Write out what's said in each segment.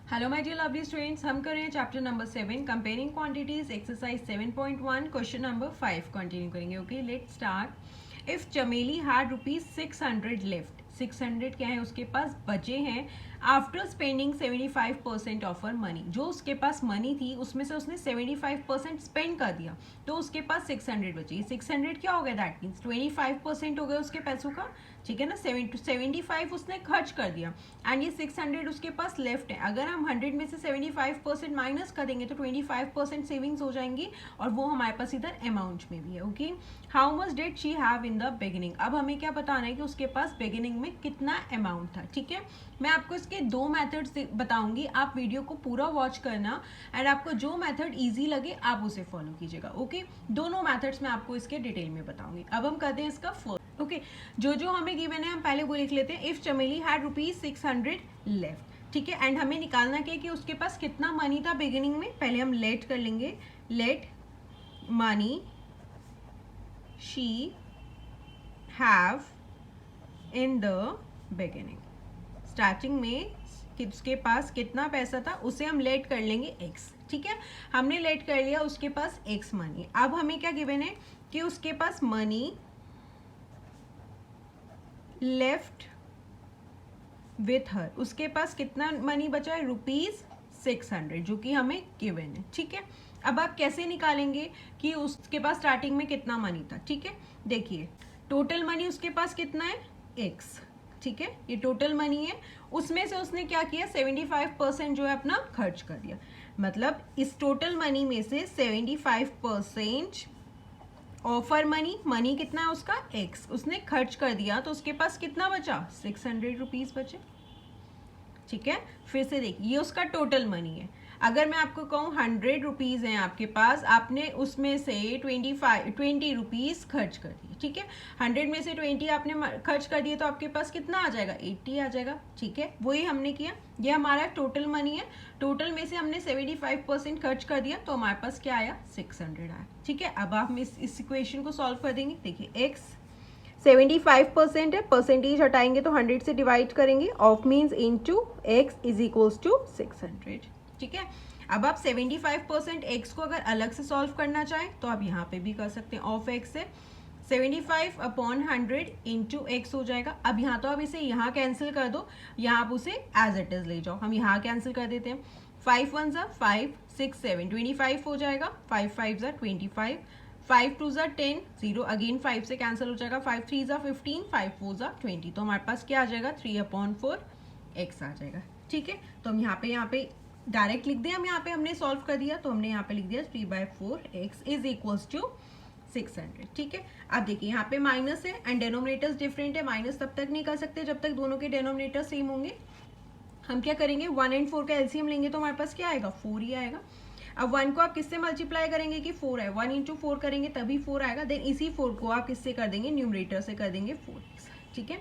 Hello my dear lovely students, हम कर रहे हैं chapter number 7 comparing quantities exercise 7.1 question number 5 continue करेंगे. Okay, let's start. If Chameli had ₹600 left, 600 क्या है उसके पास बचे हैं after spending 75% of her money. जो उसके पास मनी थी उसमें से उसने 75% स्पेंड कर दिया तो उसके पास 600 बची. 600 क्या हो गया, दैट मीन्स 25% हो गया उसके पैसों का. ठीक है ना, 75 उसने खर्च कर दिया एंड ये 600 उसके पास लेफ्ट है. अगर हम 100 में से 75% माइनस कर देंगे तो 25% सेविंग्स हो जाएंगी और वो हमारे पास इधर अमाउंट में भी है. Okay, how much did she have in the beginning. अब हमें क्या बताना है कि उसके पास बिगिनिंग में कितना अमाउंट था. ठीक है, मैं आपको इसके दो मेथड्स बताऊंगी, आप वीडियो को पूरा वॉच करना एंड आपको जो मेथड इजी लगे आप उसे फॉलो कीजिएगा. ओके, दोनों मेथड्स मैं आपको इसके डिटेल में बताऊंगी. अब हम करते हैं इसका फर्स्ट. ओके, जो हमें गिवन है हम पहले वो लिख लेते हैं. If Chameli had ₹600 left. ठीक है, एंड हमें निकालना क्या है कि उसके पास कितना मनी था बिगिनिंग में. पहले हम लेट कर लेंगे, late money she have in the beginning. Starting में कि उसके पास कितना पैसा था उसे हम लेट कर लेंगे x. ठीक है, हमने लेट कर लिया, उसके पास x मनी. अब हमें क्या गिवन है कि उसके पास मनी लेफ्ट विथ हर. उसके पास कितना मनी बचा है, ₹600, जो कि हमें गिवन है. ठीक है, अब आप कैसे निकालेंगे कि उसके पास स्टार्टिंग में कितना मनी था. ठीक है, देखिए टोटल मनी उसके पास कितना है, x. ठीक है, ये टोटल मनी है, उसमें से उसने क्या किया 75% जो है अपना खर्च कर दिया. मतलब इस टोटल मनी में से 75% ऑफर मनी कितना है उसका x, उसने खर्च कर दिया तो उसके पास कितना बचा, ₹600 बचे. ठीक है, फिर से देखिए ये उसका टोटल मनी है. अगर मैं आपको कहूँ ₹100 हैं आपके पास, आपने उसमें से 20 रुपीज़ खर्च कर दिए. ठीक है, 100 में से 20 आपने खर्च कर दिए तो आपके पास कितना आ जाएगा, 80 आ जाएगा. ठीक है, वही हमने किया, ये हमारा टोटल मनी है. टोटल में से हमने 75% खर्च कर दिया तो हमारे पास क्या आया, 600 आया. ठीक है, अब हम इस इक्वेशन को सॉल्व कर देंगे. देखिए x 75% है, परसेंटेज हटाएंगे तो 100 से डिवाइड करेंगे, of means into x is equals to 600. ठीक है, अब आप 75% x को अगर अलग से सॉल्व करना चाहें तो आप यहाँ पे भी कर सकते हैं. ऑफ x से 75/100 इंटू x हो जाएगा. अब यहाँ तो आप इसे यहाँ कैंसिल कर दो, यहाँ आप उसे एज इट इज ले जाओ. हम यहाँ कैंसिल कर देते हैं. 5 1 5 6 7 25 हो जाएगा. 5 5 25, 5 2 10, 0 अगेन 5 से कैंसिल हो जाएगा. 5 3 15, 5 4 20. तो हमारे पास क्या आ जाएगा, 3/4 x आ जाएगा. ठीक है, तो हम यहाँ पे डायरेक्ट लिख दें. हम यहाँ पे हमने सॉल्व कर दिया तो हमने यहाँ पे लिख दिया 3/4 x इज इक्वल्स टू 600. ठीक है, अब देखिए यहाँ पे माइनस है एंड डेनोमिनेटर्स डिफरेंट है. माइनस तब तक नहीं कर सकते जब तक दोनों के डेनोमिनेटर सेम होंगे. हम क्या करेंगे, 1 एंड 4 का एलसीएम लेंगे तो हमारे पास क्या आएगा, 4 ही आएगा. अब 1 को आप किससे मल्टीप्लाई करेंगे कि 4 है, 1 इंटू 4 करेंगे तभी 4 आएगा. देन इसी 4 को आप किससे कर देंगे, न्यूमरेटर से कर देंगे 4x. ठीक है,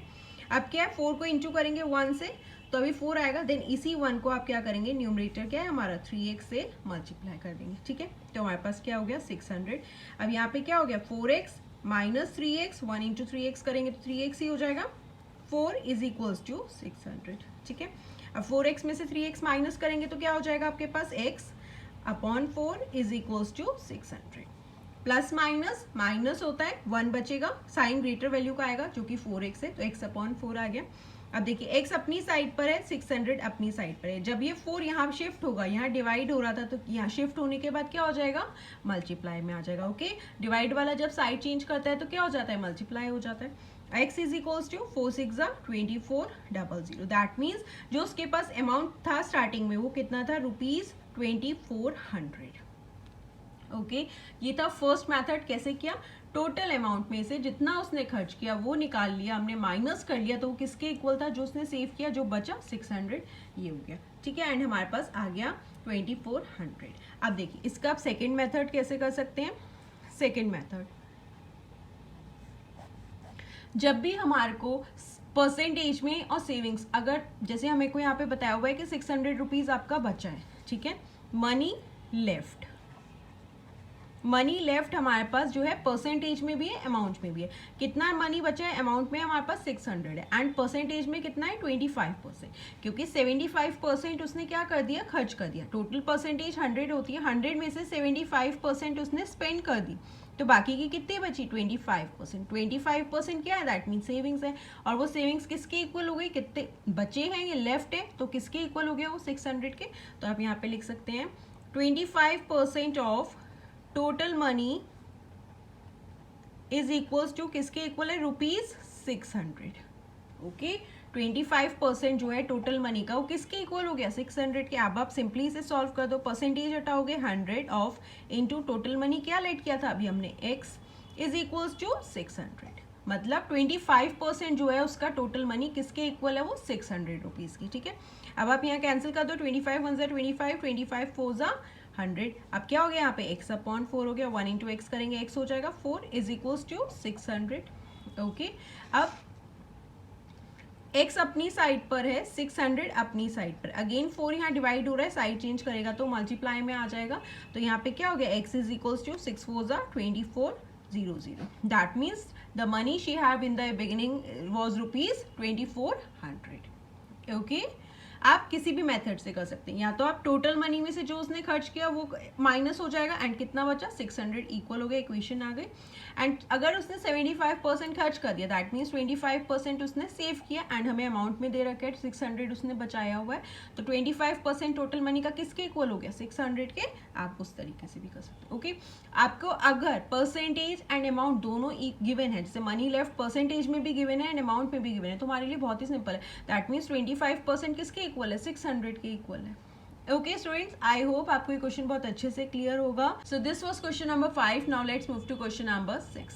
अब क्या है, 4 को इंटू करेंगे 1 से तो अभी 4 आएगा. देन इसी 1 को आप क्या करेंगे, न्यूमरेटर क्या है हमारा 3x से मल्टीप्लाई कर देंगे. ठीक है, तो हमारे पास क्या हो गया 600. अब यहाँ पे क्या हो गया, 4x minus 3x, 1 into 3x करेंगे तो 3x ही हो जाएगा. 4 इज इक्वल्स टू 600. ठीक है, अब 4x में से 3x माइनस करेंगे तो क्या हो जाएगा आपके पास, x upon 4 is equals to 600. Plus minus minus होता है, 1 बचेगा, साइन ग्रेटर वैल्यू का आएगा जो कि 4x है तो x अपॉन 4 आ गया. अब देखिए x अपनी साइड पर है, 600 अपनी साइड पर है. जब ये 4 यहाँ शिफ्ट होगा, यहाँ डिवाइड हो रहा था तो यहाँ शिफ्ट होने के बाद क्या हो जाएगा, मल्टीप्लाई में आ जाएगा. ओके, डिवाइड वाला जब साइड चेंज करता है तो क्या हो जाता है, मल्टीप्लाई हो जाता है. x is equals to 4 6 2400. That means जो उसके पास अमाउंट था स्टार्टिंग में वो कितना था, ₹2400. ओके, ये था फर्स्ट मेथड. कैसे किया, टोटल अमाउंट में से जितना उसने खर्च किया वो निकाल लिया हमने, माइनस कर लिया तो वो किसके इक्वल था, जो उसने सेव किया, जो बचा 600 ये हो गया. ठीक है, एंड हमारे पास आ गया 2400. अब देखिए इसका आप सेकेंड मेथड कैसे कर सकते हैं. सेकेंड मेथड, जब भी हमारे को परसेंटेज में और सेविंग्स, अगर जैसे हमें को यहाँ पे बताया हुआ है कि 600 रुपीज आपका बचा है. ठीक है, मनी लेफ्ट, मनी लेफ्ट हमारे पास जो है परसेंटेज में भी है, अमाउंट में भी है। कितना मनी बचा है अमाउंट में हमारे पास 600 है, एंड परसेंटेज में कितना है 25%, क्योंकि 75% उसने क्या कर दिया, खर्च कर दिया। टोटल परसेंटेज 100 होती है, 100 में से 75% उसने स्पेंड कर दी, तो बाकी की कितनी बची 25%। 25% क्या है, दैट मीन सेविंग्स है, और वो सेविंग्स किसके इक्वल हो गई, कितने बचे हैं, ये लेफ्ट है, तो किसके इक्वल हो गया वो 600 के। तो आप यहाँ पे लिख सकते हैं 25% of total money is equals to किसके इक्वल है, ₹600। ओके, 25% जो है टोटल मनी का वो किसके इक्वल हो गया, 600 के। अब आप सिंपली इसे सॉल्व कर दो, परसेंटेज हटाओगे 100 ऑफ इनटू टोटल मनी क्या लेट किया था अभी हमने, x इज इक्वल्स टू 600। मतलब 25% जो है उसका टोटल मनी किसके इक्वल है, वो 600 रुपीज़ की। ठीक है, अब आप यहाँ कैंसिल कर दो, 25 1 ज़ा 25, 25 4 ज़ा 100। अब क्या हो गया यहाँ पे, x अपॉन 4 हो गया, 1 इंटू एक्स करेंगे x हो जाएगा 4 इज इक्वल्स टू 600। ओके, अब x अपनी साइड पर है, 600 अपनी साइड पर, अगेन 4 यहाँ डिवाइड हो रहा है, साइड चेंज करेगा तो मल्टीप्लाई में आ जाएगा। तो यहाँ पे क्या हो गया, x इज इक्वल्स टू 6 4 ज़ा 2400। That means the money she have in the beginning was ₹2400। Okay, आप किसी भी मेथड से कर सकते हैं, या तो आप टोटल मनी में से जो उसने खर्च किया वो माइनस हो जाएगा, एंड कितना बचा 600 इक्वल हो गया, इक्वेशन आ गई। एंड अगर उसने 75% खर्च कर दिया, दैट मीन्स 25% उसने सेव किया, एंड हमें अमाउंट में दे रखा है 600 उसने बचाया हुआ है, तो 25% टोटल मनी का किसके इक्वल हो गया, 600 के। आप उस तरीके से भी कर सकते हैं। ओके, आपको अगर परसेंटेज एंड अमाउंट दोनों गिवन है, जैसे मनी लेफ्ट परसेंटेज में भी गिवन है एंड अमाउंट में भी गिवन है, तो हमारे लिए बहुत ही सिंपल है, दैट मीन्स 25% किसके इक्वल है, 600 के इक्वल है। ओके स्टूडेंट्स, आई होप आपको ये क्वेश्चन बहुत अच्छे से क्लियर होगा। So this was question number 5। Now let's move to question number 6।